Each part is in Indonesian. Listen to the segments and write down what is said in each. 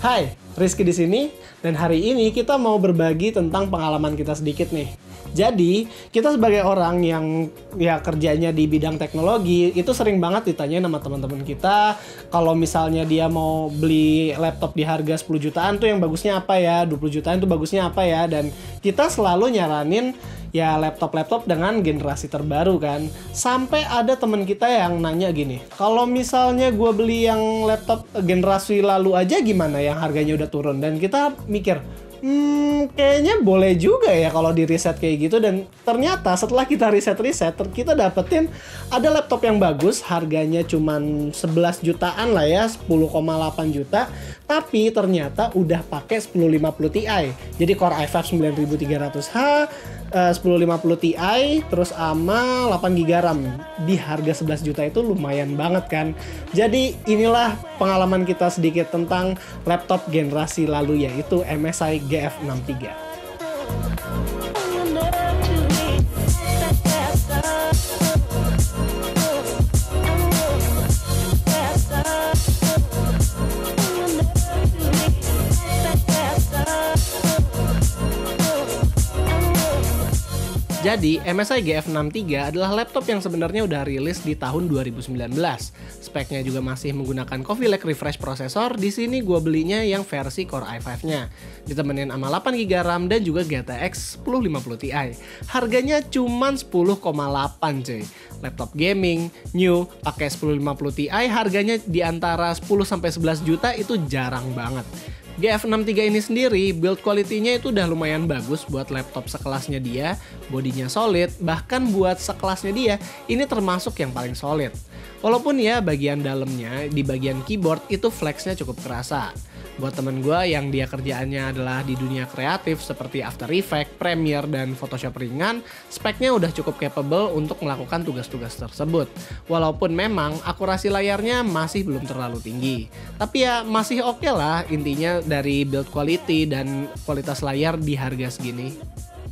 Hai, Rizky di sini dan hari ini kita mau berbagi tentang pengalaman kita sedikit nih. Jadi, kita sebagai orang yang kerjanya di bidang teknologi, itu sering banget ditanyain sama teman-teman kita kalau misalnya dia mau beli laptop di harga 10 jutaan tuh yang bagusnya apa ya, 20 jutaan tuh bagusnya apa ya, dan kita selalu nyaranin ya laptop-laptop dengan generasi terbaru kan. Sampai ada teman kita yang nanya gini, kalau misalnya gue beli yang laptop generasi lalu aja gimana yang harganya udah turun? Dan kita mikir, kayaknya boleh juga ya kalau di riset kayak gitu. Dan ternyata setelah kita riset-riset, kita dapetin ada laptop yang bagus, harganya cuman 11 jutaan lah ya, 10,8 juta. Tapi ternyata udah pakai 1050 Ti. Jadi Core i5 9300H, 1050 Ti, terus sama 8GB RAM. Di harga 11 juta itu lumayan banget kan. Jadi inilah pengalaman kita sedikit tentang laptop generasi lalu, yaitu MSI GF63. Jadi, MSI GF63 adalah laptop yang sebenarnya udah rilis di tahun 2019. Speknya juga masih menggunakan Coffee Lake Refresh prosesor. Di sini gue belinya yang versi Core i5-nya. Ditemenin sama 8GB RAM dan juga GTX 1050 Ti. Harganya cuman 10,8 cuy. Laptop gaming, new, pakai 1050 Ti, harganya di antara 10-11 juta itu jarang banget. GF63 ini sendiri, build quality-nya itu udah lumayan bagus buat laptop sekelasnya dia, bodinya solid, bahkan buat sekelasnya dia, ini termasuk yang paling solid. Walaupun ya bagian dalamnya, di bagian keyboard itu flexnya cukup kerasa. Buat temen gue yang dia kerjaannya adalah di dunia kreatif seperti After Effects, Premiere, dan Photoshop ringan, speknya udah cukup capable untuk melakukan tugas-tugas tersebut. Walaupun memang akurasi layarnya masih belum terlalu tinggi. Tapi ya masih oke lah intinya dari build quality dan kualitas layar di harga segini.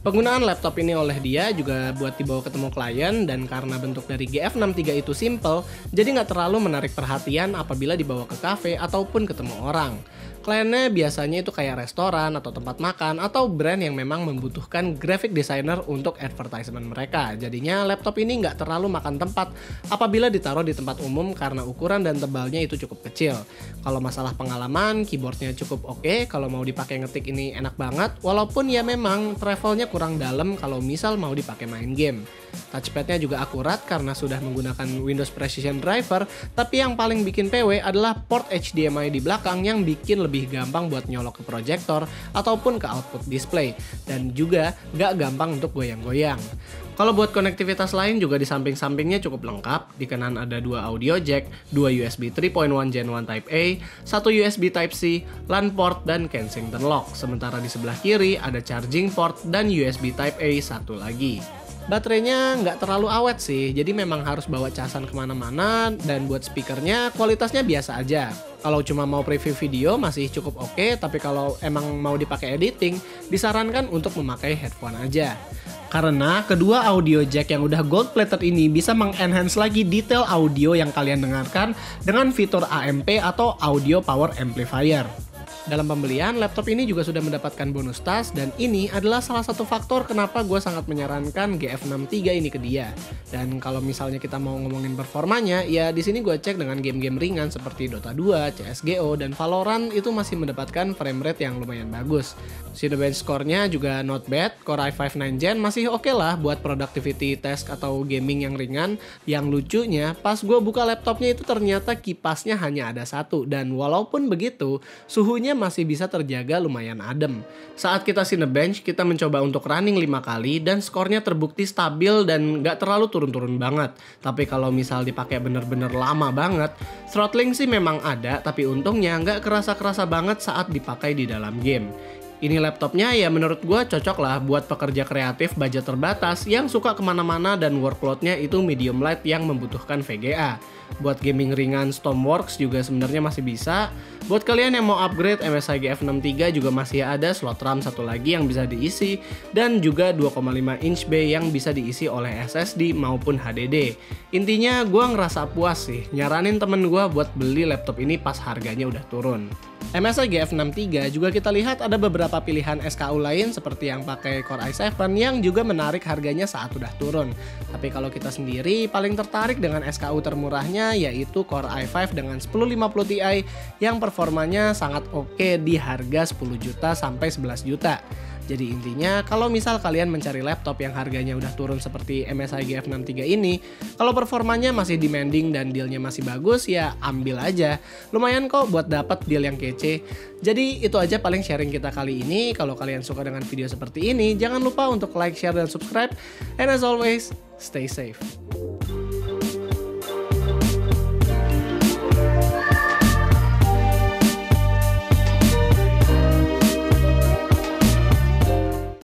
Penggunaan laptop ini oleh dia juga buat dibawa ketemu klien, dan karena bentuk dari GF63 itu simple, jadi nggak terlalu menarik perhatian apabila dibawa ke cafe ataupun ketemu orang. Kliennya biasanya itu kayak restoran atau tempat makan atau brand yang memang membutuhkan graphic designer untuk advertisement mereka. Jadinya laptop ini nggak terlalu makan tempat apabila ditaruh di tempat umum karena ukuran dan tebalnya itu cukup kecil. Kalau masalah pengalaman, keyboardnya cukup oke, kalau mau dipakai ngetik ini enak banget, walaupun ya memang travelnya kurang dalam kalau misal mau dipakai main game. Touchpadnya juga akurat karena sudah menggunakan Windows Precision Driver, tapi yang paling bikin PW adalah port HDMI di belakang yang bikin lebih gampang buat nyolok ke proyektor ataupun ke output display, dan juga gak gampang untuk goyang-goyang. Kalau buat konektivitas lain juga di samping-sampingnya cukup lengkap. Di kanan ada 2 audio jack, 2 USB 3.1 Gen 1 Type A, 1 USB Type C, LAN port, dan Kensington lock. Sementara di sebelah kiri ada charging port dan USB Type A satu lagi. Baterainya nggak terlalu awet sih, jadi memang harus bawa casan kemana-mana, dan buat speakernya kualitasnya biasa aja. Kalau cuma mau preview video masih cukup oke, tapi kalau emang mau dipakai editing, disarankan untuk memakai headphone aja. Karena kedua audio jack yang udah gold plated ini bisa mengenhance lagi detail audio yang kalian dengarkan dengan fitur AMP atau Audio Power Amplifier. Dalam pembelian, laptop ini juga sudah mendapatkan bonus tas, dan ini adalah salah satu faktor kenapa gue sangat menyarankan GF63 ini ke dia. Dan kalau misalnya kita mau ngomongin performanya, ya di sini gue cek dengan game-game ringan seperti Dota 2, CSGO, dan Valorant itu masih mendapatkan frame rate yang lumayan bagus. Cinebench score-nya juga not bad, Core i5 9 Gen masih oke lah buat productivity task atau gaming yang ringan. Yang lucunya, pas gue buka laptopnya itu ternyata kipasnya hanya ada satu, dan walaupun begitu, suhunya masih bisa terjaga lumayan adem. Saat kita Cinebench, kita mencoba untuk running 5 kali dan skornya terbukti stabil dan gak terlalu turun-turun banget. Tapi kalau misal dipakai bener-bener lama banget, throttling sih memang ada, tapi untungnya gak kerasa-kerasa banget saat dipakai di dalam game. Ini laptopnya ya menurut gue cocok lah buat pekerja kreatif budget terbatas yang suka kemana-mana dan workloadnya itu medium light yang membutuhkan VGA. Buat gaming ringan Stormworks juga sebenarnya masih bisa. Buat kalian yang mau upgrade MSI GF63 juga masih ada slot RAM satu lagi yang bisa diisi, dan juga 2,5 inch bay yang bisa diisi oleh SSD maupun HDD. Intinya gue ngerasa puas sih, nyaranin temen gue buat beli laptop ini pas harganya udah turun. MSI GF63 juga kita lihat ada beberapa pilihan SKU lain seperti yang pakai Core i7 yang juga menarik harganya saat udah turun. Tapi kalau kita sendiri paling tertarik dengan SKU termurahnya yaitu Core i5 dengan 1050 Ti yang performanya sangat oke di harga 10 juta sampai 11 juta. Jadi intinya kalau misal kalian mencari laptop yang harganya udah turun seperti MSI GF63 ini, kalau performanya masih demanding dan dealnya masih bagus ya ambil aja. Lumayan kok buat dapat deal yang kece. Jadi itu aja paling sharing kita kali ini. Kalau kalian suka dengan video seperti ini, jangan lupa untuk like, share, dan subscribe. And as always, stay safe.